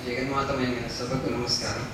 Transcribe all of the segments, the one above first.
జగన్మాతమైన సభకు నమస్కారం.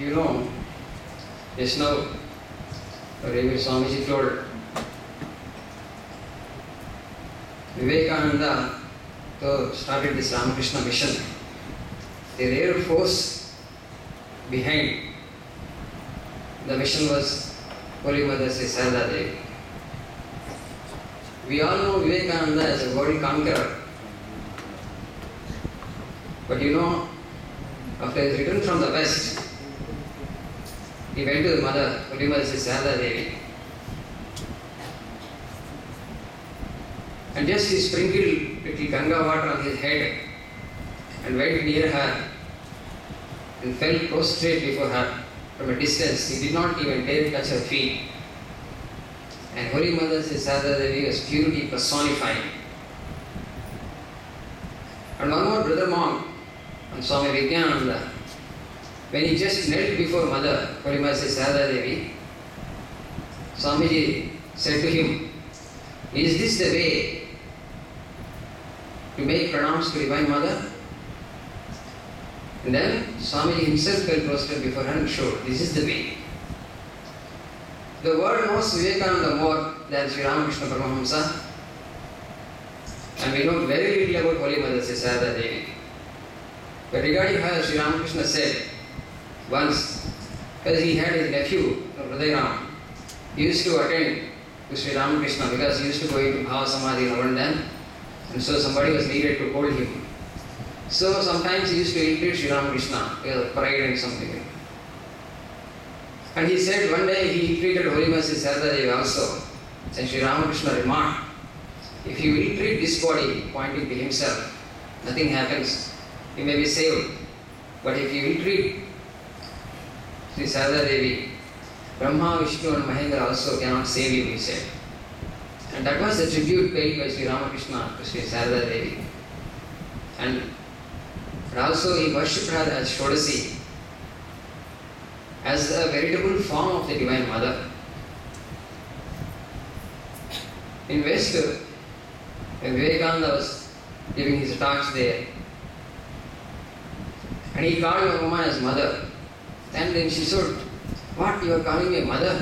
You know, just now, Swami Shitikanthananda told Vivekananda started this Ramakrishna mission. The real force behind the mission was Holy Mother Sri Sarada Devi. We all know Vivekananda as a world conqueror. But you know, after his return from the West, he went to the mother, Holy Mother Sri Sarada Devi. And just he sprinkled little Ganga water on his head and went near her and fell prostrate before her from a distance. He did not even dare touch her feet. And Holy Mother Sri Sarada Devi was purity personified. And one more brother monk, and Swami Vivekananda, when he just knelt before Mother, Holy Mother Sri Sarada Devi, Swamiji said to him, "Is this the way to make pranams to Divine Mother?" And then Swamiji himself fell prostrate before her and showed, this is the way. The world knows Vivekananda more than Sri Ramakrishna Paramahamsa, and we know very little about Holy Mother Sri Sarada Devi. But regarding her, Sri Ramakrishna said once, because he had his nephew, Hriday Ram, he used to attend to Sri Ramakrishna because he used to go into Bhava Samadhi in London, and so somebody was needed to hold him. So sometimes he used to ill-treat Sri Ramakrishna because of pride and something. And he said one day he ill-treated Holy Mother Sri Sarada Devi also. And Sri Ramakrishna remarked, if you ill-treat this body, pointing to himself, nothing happens. You may be saved. But if you ill-treat Sri Sarada Devi, Brahma, Vishnu and Mahendra also cannot save you, he said. And that was the tribute paid by Sri Ramakrishna to Sri Sarada Devi. And also he worshipped her as Shodasi, as a veritable form of the Divine Mother. In West, when Vivekananda was giving his talks there, and he called a woman as mother, and then she said, "What, you are calling me a mother?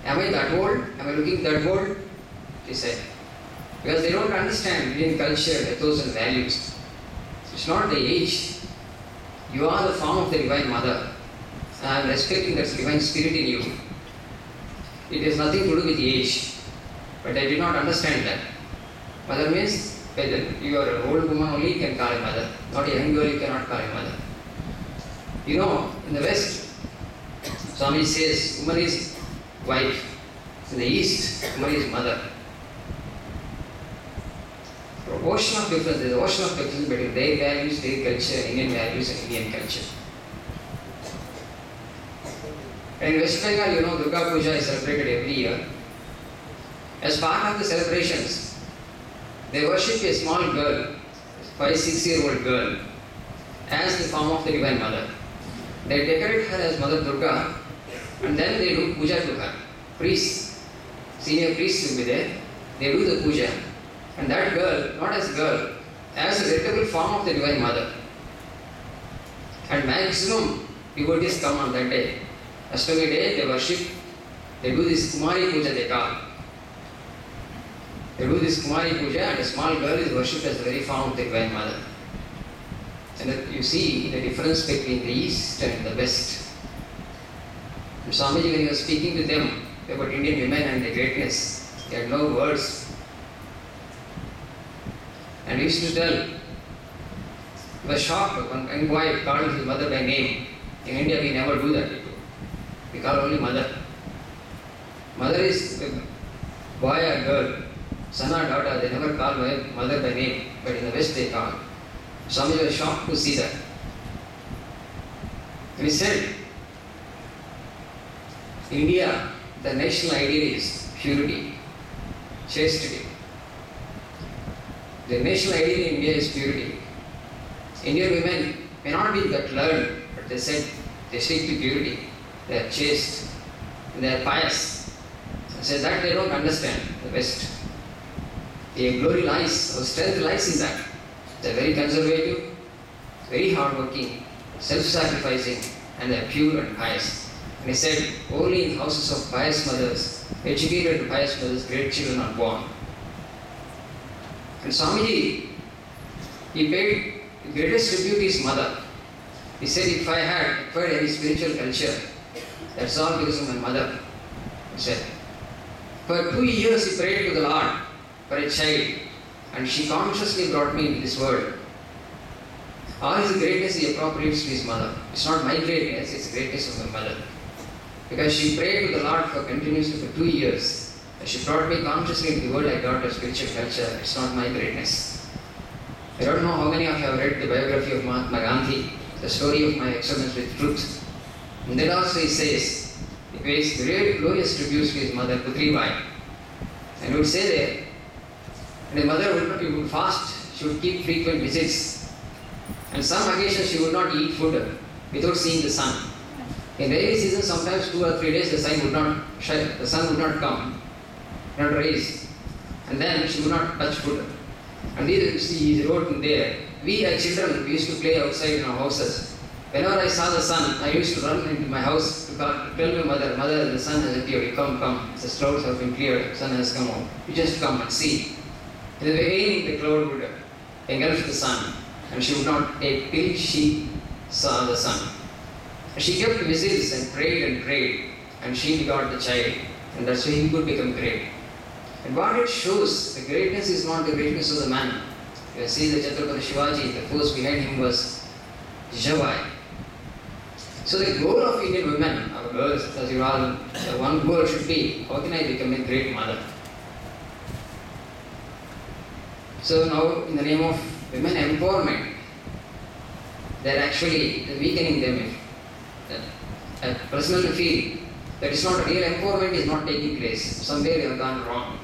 Am I that old? Am I looking that old?" She said. Because they don't understand Indian culture, ethos and values. It's not the age. You are the form of the Divine Mother. I am respecting that divine spirit in you. It has nothing to do with age. But I did not understand that. Mother means whether you are an old woman only you can call a mother. Not a young girl you cannot call a mother. You know, in the West, Swami says woman is wife. In the East, woman is mother. Ocean of difference, there is an ocean of difference between their values, their culture, Indian values and Indian culture. And in West Bengal, you know, Durga Puja is celebrated every year. As part of the celebrations, they worship a small girl, 5-6-year-old girl, as the form of the Divine Mother. They decorate her as Mother Durga, and then they do puja to her. Priests, senior priests will be there, they do the puja. And that girl, not as a girl, as a veritable form of the Divine Mother. And maximum devotees come on that day. Ashtami day, they worship, they do this Kumari Puja they call. They do this Kumari Puja and a small girl is worshipped as the very form of the Divine Mother. And that you see the difference between the East and the West. And Swamiji, when he was speaking to them about Indian women and their greatness, he had no words. And he used to tell, he was shocked when a boy called his mother by name. In India we never do that. We call only mother. Mother is a boy or girl, son or daughter, they never call mother by name, but in the West they call. Swami was shocked to see that. And he said, India, the national ideal is purity, chastity. The national ideal in India is purity. Indian women may not be that learned, but they said they stick to purity, they are chaste, and they are pious. I said that they don't understand the West. The glory lies, our strength lies in that. They are very conservative, very hardworking, self-sacrificing, and they are pure and pious. And he said, only in houses of pious mothers, educated pious mothers, great children are born. And Swamiji, he paid the greatest tribute to his mother. He said, if I had acquired any spiritual culture, that's all because of my mother. He said, for 2 years he prayed to the Lord for a child, and she consciously brought me into this world. All his greatness he appropriates to his mother. It's not my greatness, it's the greatness of my mother. Because she prayed to the Lord for continuously for 2 years. And she brought me consciously into the world. I got a spiritual culture. It's not my greatness. I don't know how many of you have read the biography of Mahatma Gandhi, the story of my experiments with truth. And then also he says, he pays great glorious tributes to his mother, Putribai. And he would say there, and the mother would fast, she would keep frequent visits. And some occasions she would not eat food without seeing the sun. In rainy season, sometimes 2 or 3 days the sun would not shine, the sun would not come, not raise. And then she would not touch food. And he wrote in there, we as children, we used to play outside in our houses. Whenever I saw the sun, I used to run into my house to tell my mother, mother, the sun has appeared, come, the clouds have been cleared, the sun has come out. You just come and see. And again the cloud would engulf the sun, and she would not take till she saw the sun. And she kept visits and prayed, and she begot the child, and that's why he could become great. And what it shows, the greatness is not the greatness of the man. You see the Chhatrapati Shivaji, the force behind him was Jijabai. So the goal of Indian women, our girls, as you all, the one goal should be, how can I become a great mother? So now, in the name of women empowerment, they are actually weakening them. I personally feel that it's not real empowerment is not taking place. Somewhere they have gone wrong.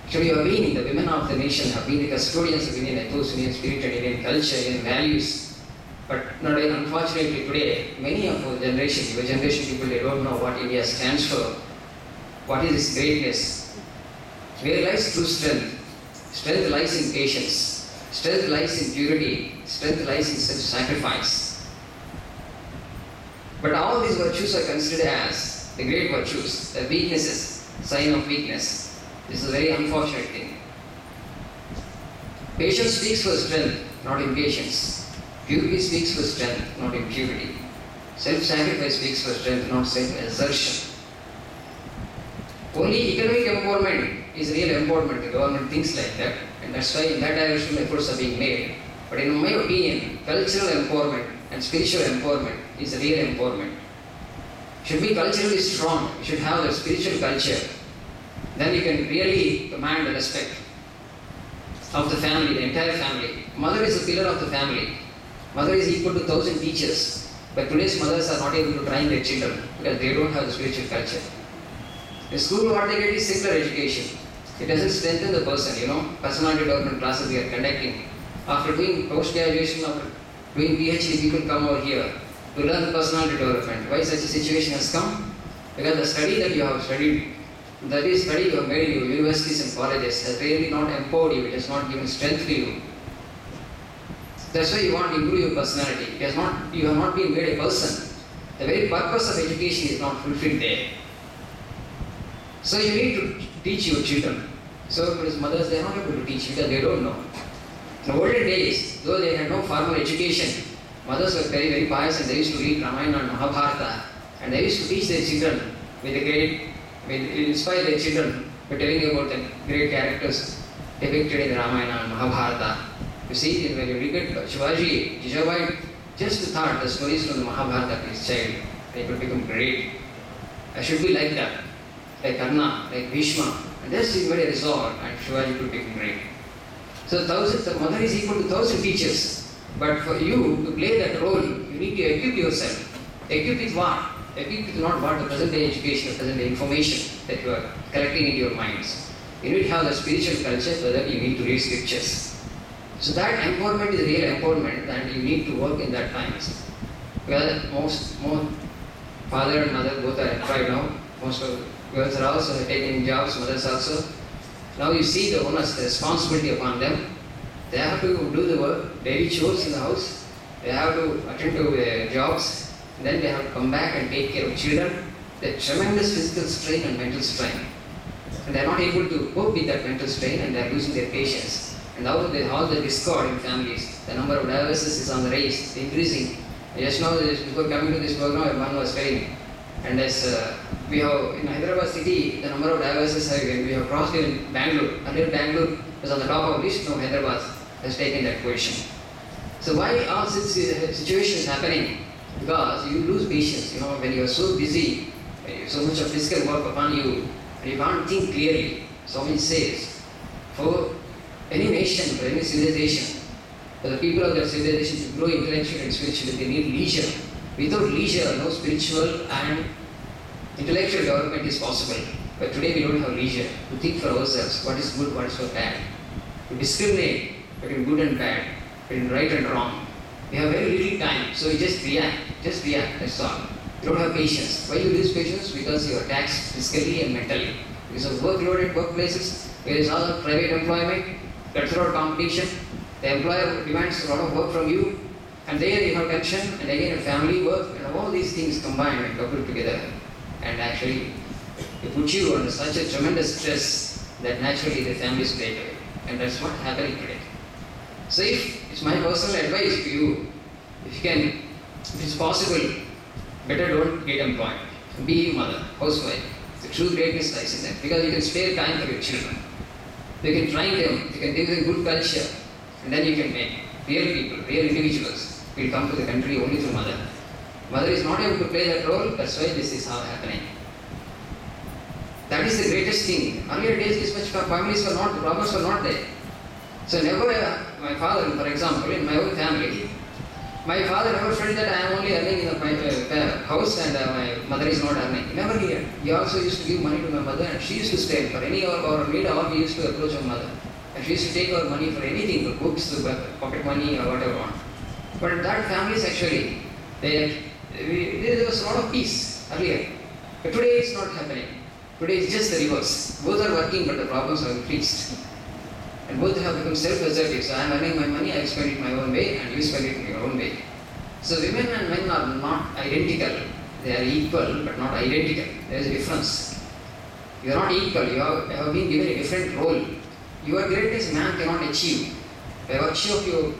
Actually, you have been the women of the nation, have been the custodians of Indian ethos, Indian spirit, and Indian culture, Indian values. But not unfortunately today, many of our generation, your generation people, they don't know what India stands for. What is its greatness? Where lies true strength? Strength lies in patience. Strength lies in purity. Strength lies in self-sacrifice. But all these virtues are considered as the great virtues, the weaknesses, sign of weakness. This is a very unfortunate thing. Patience speaks for strength, not impatience. Purity speaks for strength, not impurity. Self-sacrifice speaks for strength, not self-assertion. Only economic empowerment is real empowerment. The government thinks like that, and that's why in that direction efforts are being made. But in my opinion, cultural empowerment and spiritual empowerment is a real empowerment. Should be culturally strong. You should have the spiritual culture. Then you can really command the respect of the family, the entire family. Mother is a pillar of the family. Mother is equal to 1,000 teachers. But today's mothers are not able to train their children because they don't have the spiritual culture. In school, what they get is simpler education. It doesn't strengthen the person, Personality development classes we are conducting. After doing post-graduation, after doing PhD, people come over here to learn personality development. Why such a situation has come? Because the study that you have studied, that is study you have made in your universities and colleges has really not empowered you. It has not given strength to you. That's why you want to improve your personality. You have not been made a person. The very purpose of education is not fulfilled there. So you need to teach your children. So mothers, they are not able to teach because they don't know. In the olden days, though they had no formal education, mothers were very, very pious and they used to read Ramayana and Mahabharata, and they used to teach their children inspire their children by telling about the great characters depicted in the Ramayana and Mahabharata. You see, when you read Shivaji, Jijabai just thought the stories from the Mahabharata to his child, they could become great. I should be like that, like Karna, like Bhishma. And that's he made a resolve, and Shivaji could become great. So the mother is equal to 1,000 teachers. But for you to play that role, you need to equip yourself. Equip with what? Equip with not what the present day education, the present day information that you are collecting in your minds. You need to have the spiritual culture so that you need to read scriptures. So that empowerment is real empowerment, and you need to work in that times. Because most father and mother both are employed now. Most of girls are also taking jobs, mothers also. Now you see the onus, the responsibility upon them. They have to do the work, daily chores in the house. They have to attend to their jobs. Then they have to come back and take care of children. The tremendous physical strain and mental strain. And they are not able to cope with that mental strain, and they are losing their patience. And now all the discord in families, the number of divorces is on the rise, increasing. Just now, before coming to this program, one was telling, and as we have in Hyderabad city, the number of divorces we have crossed in Bangalore. Earlier Bangalore was on the top of the list, now Hyderabad has taken that position. So why are such situations happening? Because you lose patience. When you are so busy, so much of physical work upon you, and you can't think clearly. Swami says, for any nation, for any civilization, for the people of that civilization to grow intellectually and spiritually, they need leisure. Without leisure, no spiritual and intellectual development is possible. But today we don't have leisure to think for ourselves what is good, what is bad, to discriminate between good and bad, between right and wrong. We have very little time, so we just react, that's all. You don't have patience. Why you lose patience? Because you are taxed physically and mentally. Because of workload at workplaces, there is all private employment, cutthroat competition. The employer demands a lot of work from you, and there you have tension, and again family work, and all these things combined and coupled together. And actually, it puts you under such a tremendous stress that naturally the families break away. And that's what's happening today. So if it's my personal advice to you, if it's possible, better don't get employed. Be a mother, housewife. The true greatness lies in that, because you can spare time for your children. You can train them, you can give them good culture, and then you can make real people, real individuals will come to the country only through mother. Mother is not able to play that role, that's why this is how happening. That is the greatest thing. Earlier days, this much families were not, the problems were not there. So never, my father, for example, in my own family, my father never felt that I am only earning in my house and my mother is not earning. Never here. He also used to give money to my mother, and she used to spend for any of our need, or we used to approach our mother. And she used to take our money for anything, for books, pocket money or whatever on. But that families actually, there was a lot of peace earlier. But today it's not happening. Today it's just the reverse. Both are working, but the problems have increased. And both have become self-assertive. So I am earning my money, I spend it my own way, and you spend it in your own way. So women and men are not identical. They are equal, but not identical. There is a difference. You are not equal. You have been given a different role. Your greatness man cannot achieve. By virtue of your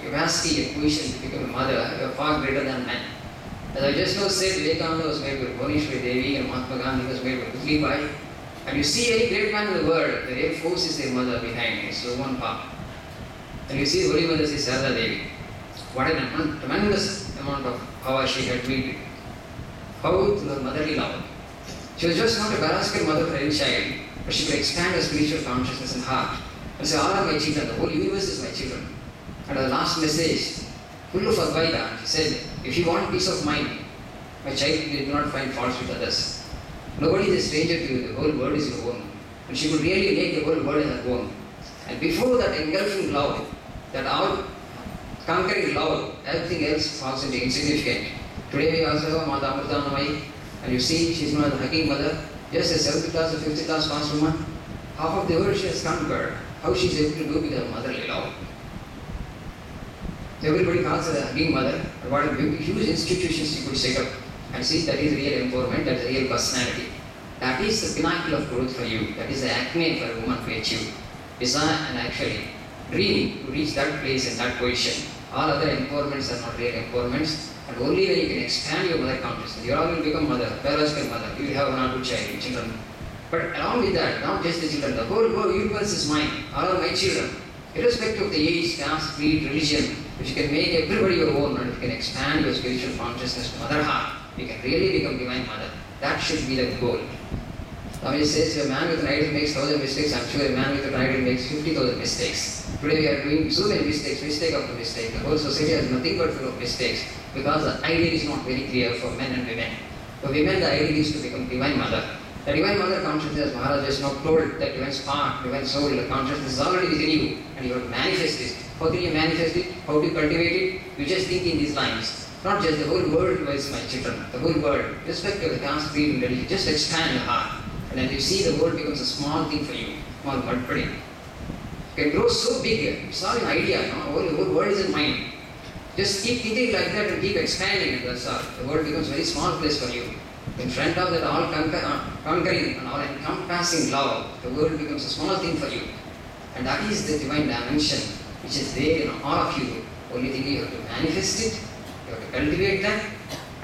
capacity and position to become a mother, you are far greater than man. As I just now said, Vivekananda was made by Bhuvaneshwari Devi, and Mahatma Gandhi was made by Putli Bai. And you see any great man in the world, the real force is their mother behind it, so one part. And you see the Holy Mother is Sarada Devi. What an tremendous amount of power she had built. How through her motherly love. She was just not a biological mother for any child, but she could expand her spiritual consciousness and heart. And say, all are my children, the whole universe is my children. And her last message, full of Advaita, she said, if you want peace of mind, my child, you do not find faults with others. Nobody is a stranger to you, the whole world is your own. And she could really make the whole world her own. And before that engulfing love, that all-conquering love, everything else falls into insignificant. Today we also have Mata Amritanamai, and you see she's not a hugging mother, just a 7th class or 5th class pass woman. Half of the world she has conquered. How she is able to do with her motherly love. Everybody calls her a hugging mother, but what a huge institutions she could set up. And see, that is real empowerment, that is real personality. That is the pinnacle of growth for you. That is the acme for a woman to achieve. Desire and actually dream to reach that place and that position. All other empowerments are not real empowerments. And only when you can expand your mother consciousness, you all will become mother, biological mother. You will have one or two children. But along with that, not just the children, the whole universe is mine. All are my children. Irrespective of the age, caste, creed, religion, if you can make everybody your own, and if you can expand your spiritual consciousness to mother heart, you can really become divine mother. That should be the goal. Swami says, a man with an idol makes 1,000 mistakes. I'm sure a man with an idol makes 50,000 mistakes. Today we are doing so many mistakes, mistake after mistake. The whole society has nothing but full of mistakes, because the ideal is not very clear for men and women. For women, the ideal is to become divine mother. The divine mother consciousness, Maharaj has now told that divine spark, divine soul, the consciousness is already within you, and you have to manifest it. How can you manifest it? How to cultivate it? You just think in these lines. Not just the whole world was my children, the whole world, irrespective of the caste, creed, and religion. Just expand your heart. And then you see the world becomes a small thing for you, small mud pudding. It can grow so big, it's not an idea, the whole world is in mind. Just keep thinking like that and keep expanding it, that's all. The world becomes a very small place for you. In front of that all conquering and all encompassing love, the world becomes a small thing for you. And that is the divine dimension which is there in all of you. Only thing you have to manifest it, you have to cultivate that,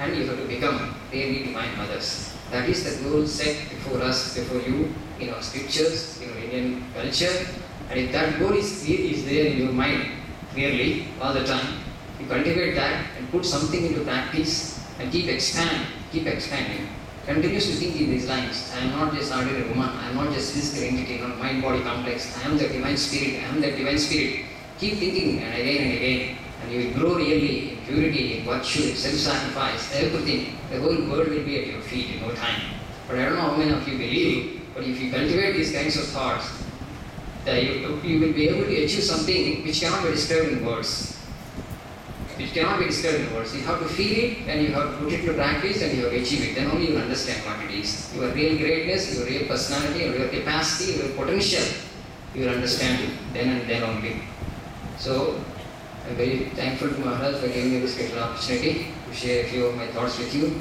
and you have to become really divine mothers. That is the goal set before us, before you, in our scriptures, in our Indian culture. And if that goal is there in your mind clearly all the time, you cultivate that and put something into practice and keep expanding. Continuously think in these lines. I am not just an ordinary woman. I am not just physical entity, not mind-body complex. I am the divine spirit. I am the divine spirit. Keep thinking and again, and you will grow really in purity, in virtue, in self-sacrifice, everything. The whole world will be at your feet in no time. But I don't know how many of you believe, but if you cultivate these kinds of thoughts, you will be able to achieve something which cannot be described in words. You have to feel it and you have to put it into practice and you have to achieve it. Then only you will understand what it is. Your real greatness, your real personality, your capacity, your potential. You will understand it then and then only. So, I am very thankful to Maharaj for giving me this great opportunity to share a few of my thoughts with you.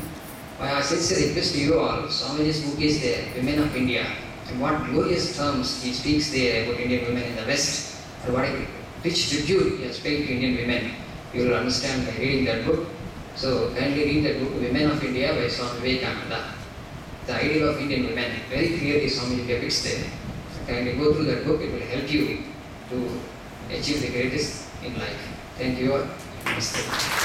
My sincere request to you all, Swamiji's book is there, Women of India. And what glorious terms he speaks there about Indian women in the West. And what a rich tribute he has paid to Indian women. You will understand by reading that book. So kindly read that book, Women of India by Swami Vivekananda. The ideal of Indian women, very clearly Swamiji depicts there. So kindly go through that book, it will help you to achieve the greatest in life. Thank you all. Namaste.